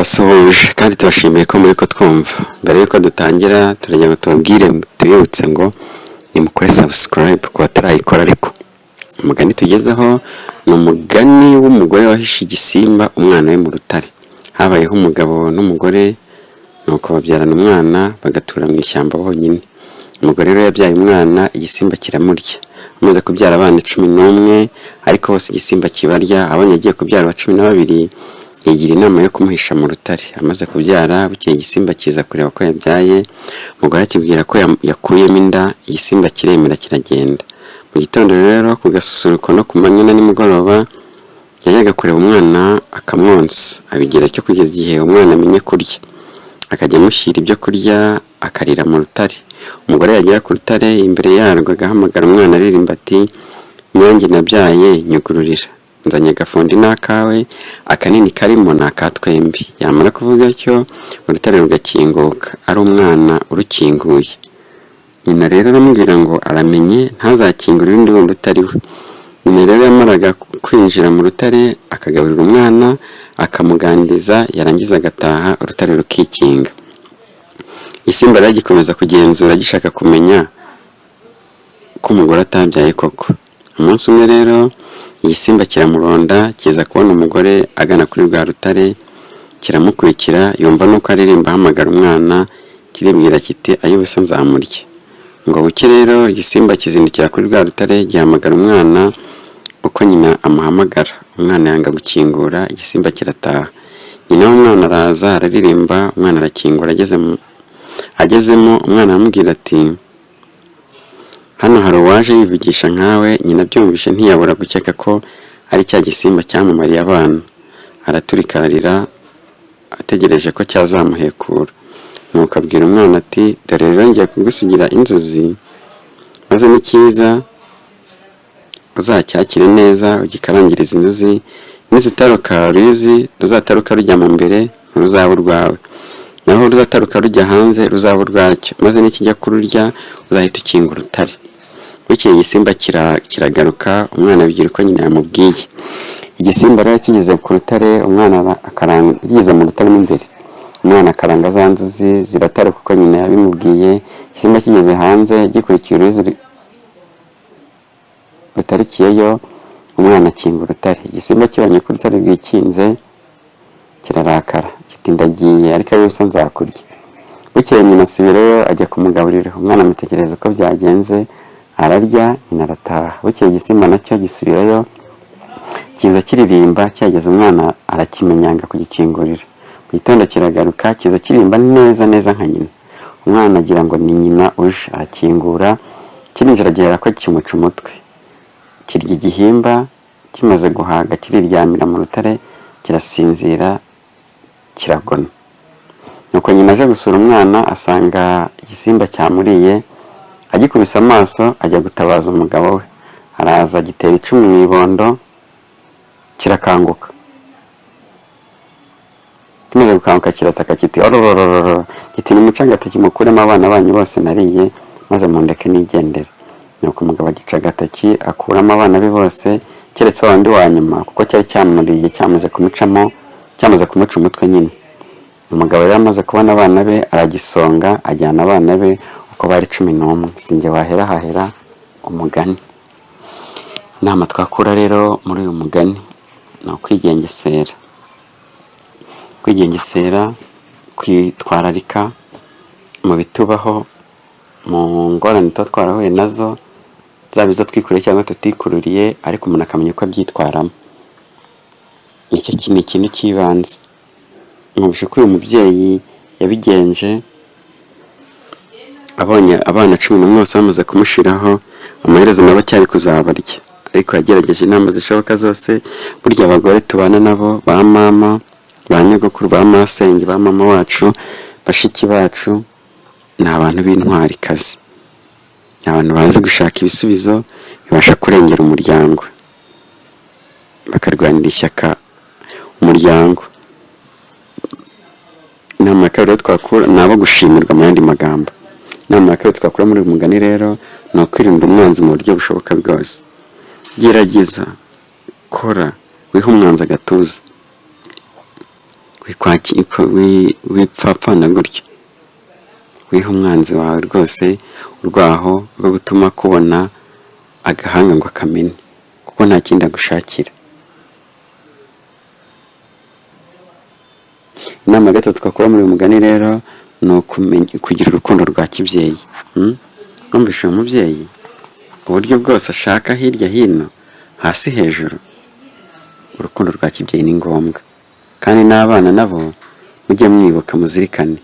turabasuhuje kandi tubashimiye ko muri ko twumva. Mbere yuko dutangira turagira ngo tubabwire tubibutse ngo nimukore subscribe ku batarayikora. Ariko umugani tugezeho ni umugani w'umugore wahishe igisimba umwana we mu rutare. Habayeho umugabo n'umugore nuko babyarana umwana bagatura mu ishyamba bonyine. Umugore rero yabyaye umwana igisimba kiramurya. Amaze kubyara abana 11 ariko bose igisimba kibarya. Abonye agiye kubyara wa 12 yigira inama yo kumuhisha mu rutare. Amaze kubyara bukeye igisimba kiza kureba ko yabyaye. Umugore akibwira ko yakuyemo inda. Igisimba kiremera kiragenda. Mu gitondo rero ku gasusuruko no ku manywa na nimugoroba yajyaga kureba umwana akamwonsa. Abigira cyo kugeza igihe umwana amenye kurya. Akajya amushyira ibyo kurya akarira mu rutare. Umugore yagera ku rutare imbere yarwo agahamagara umwana aririmba ati nyange nabyaye nyugururira, nzanye agafundi n'akawe, akanini karimo n'akatwembi. Yamara kuvuga cyo urutare rugakinguka ari umwana urukinguye. Nyina rero aramubwira ngo aramenye ntazakingurira undi wundi utari we. Nyina rero yamaraga kwinjira mu rutare akagaburira umwana akamuganiriza, yarangiza agataha urutare rukikinga. Igisimba rero gikomeza kugenzura gishaka kumenya ko umugore atabyaye koko. Umunsi umwe rero igisimba kiramuronda kiza kubona umugore agana kuri rwa rutare, kiramukurikira yumva nuko aririmba ahamagara umwana, kiribwira kiti ayubusa nzamurya. Ngo buke rero igisimba kizindukira kuri rwa rutare gihamagara umwana uko nyina amuhamagara. Umwana yanga gukingura, igisimba kirataha. Nyina w'umwana araza araririmba, umwana arakingura. Agezemo umwana aramubwira ati hano hari uwaje yivugisha nkawe. Nyina byumvishe ntiyabura gukeka ko ari cya gisimba cyamumariye abana. Araturika ararira ategereje ko cyazamuhekura. Nuko abwira umwana ati dore rero ngiye kugusigira inzuzi, maze nikiza uzacyakire neza ugikarangiriza inzuzi, nizitaruka ruzi ruzataruka rujya mu mbere ruzaba urwawe, naho ruzataruka rujya hanze ruzaba urwacyo, maze nikijya kururya uzahita ukinga urutare. Bukeye igisimba kiragaruka, umwana abigira uko nyina yamubwiye. Igisimba rero kigeze ku rutare, umwana yigeze mu rutare imbere. Umwana akaranga za nzuzi zirataruka uko nyina yabimubwiye. Igisimba kigeze hanze gikurikiye uruzi rutarikiyeyo, umwana akinga urutare. Igisimba kibonye ko urutare rwikinze kirarakara kiti ndagiye ariko yose nzakurya. Bukeye nyina asubirayo ajya kumugaburira. Umwana amutekereza uko byagenze ararya, nyina arataha. Bukeye igisimba nacyo gisubirayo kiza kiririmba, cyageze umwana arakimenyanga kugikingurira. Mu gitondo kiragaruka kiza kiririmba neza neza nka nyina. Umwana agira ngo ni nyina uje, arakingura. Kirinjira agera ko kimuca umutwe, kirya igihimba. Kimaze guhaga kiriryamira mu rutare kirasinzira kiragona. Nuko nyina aje gusura umwana asanga igisimba cyamuriye. Agikubise amaso ajya gutabaza umugabo we. Araza gitera icumu mu ibondo kirakanguka. Kimaze gukanguka kirataka kiti ororororo, kiti nimucanga tukimukuremo abana banyu bose nariye, maze mundeke nigendere. Nuko umugabo agica agatoki akuramo abana be bose keretse wandi wa nyuma, kuko cyari cyamuriye cyamaze kumuca umutwe nyine. Umugabo yari amaze kubona abana be aragisonga ajyana abana be uko bari 11. Sinjye wahera hahera umugani. Inama twakura rero muri uyu mugani ni ukwigengesera. Kwigengesera, kwitwararika mu bitubaho, mu ngorane tuba twarahuye nazo, zaba izo twikuriye cyangwa tutikururiye, ariko umuntu akamenya uko abyitwaramo. Nicyo kintu cy'ibanze. Nkubishe ko uyu mubyeyi yabigenje, abonye abana 11 bose bamaze kumushiraho, amaherezo nabo cyari kuzabarya, ariko yagerageje inama zishoboka zose. Burya abagore tubana nabo, ba mama, ba nyogokuru, ba masenge, ba mama wacu, bashiki bacu, ni abantu b'intwari kazi. Abantu bazi gushaka ibisubizo bibasha kurengera umuryango, bakarwanira ishyaka umuryango. Inama ya kabiri twakura nabo gushimirwa mu yandi magambo. Inama ya kabiri twakura muri uyu mugani rero ni ukwirinda umwanzi mu buryo bushoboka bwose. Gerageza, kora, wiha umwanzi agatuza. wipfapfana gutyo, wiha umwanzi wawe rwose urwaho rwo gutuma kubona agahanga ngo akamene, kuko nta kindi agushakira. Inama ya gatatu twakora muri uyu mugani rero ni kugira urukundo rwa kibyeyi. Numvise uyu mubyeyi uburyo bwose ashaka hirya hino hasi hejuru, urukundo rwa kibyeyi ni ngombwa. Kandi n'abana nabo mujye mwibuka, muzirikane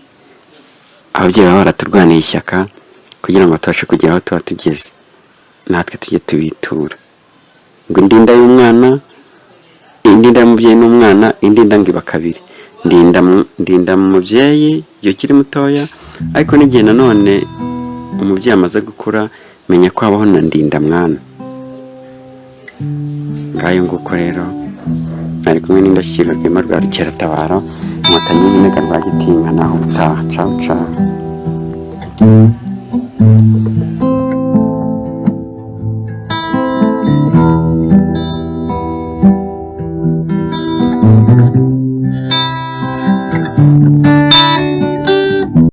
ababyeyi baba baraturwaniye ishyaka kugira ngo tubashe kugera aho tuba tugeze, natwe tujye tubitura ngo indinda y'umwana, indinda y'umubyeyi n'umwana, indinda ngo iba kabiri. Ndinda mu mubyeyi igihe ukiri mutoya, ariko n'igihe nanone umubyeyi amaze gukura menya ko habaho na ndinda mwana. Ngayo nguko rero ari kumwe n'indashyikirwa Rwema rwa Rukeratabaro, Inkotanyi y'Iminega Rwagitinga. Naho ubutaha, cawu cawu.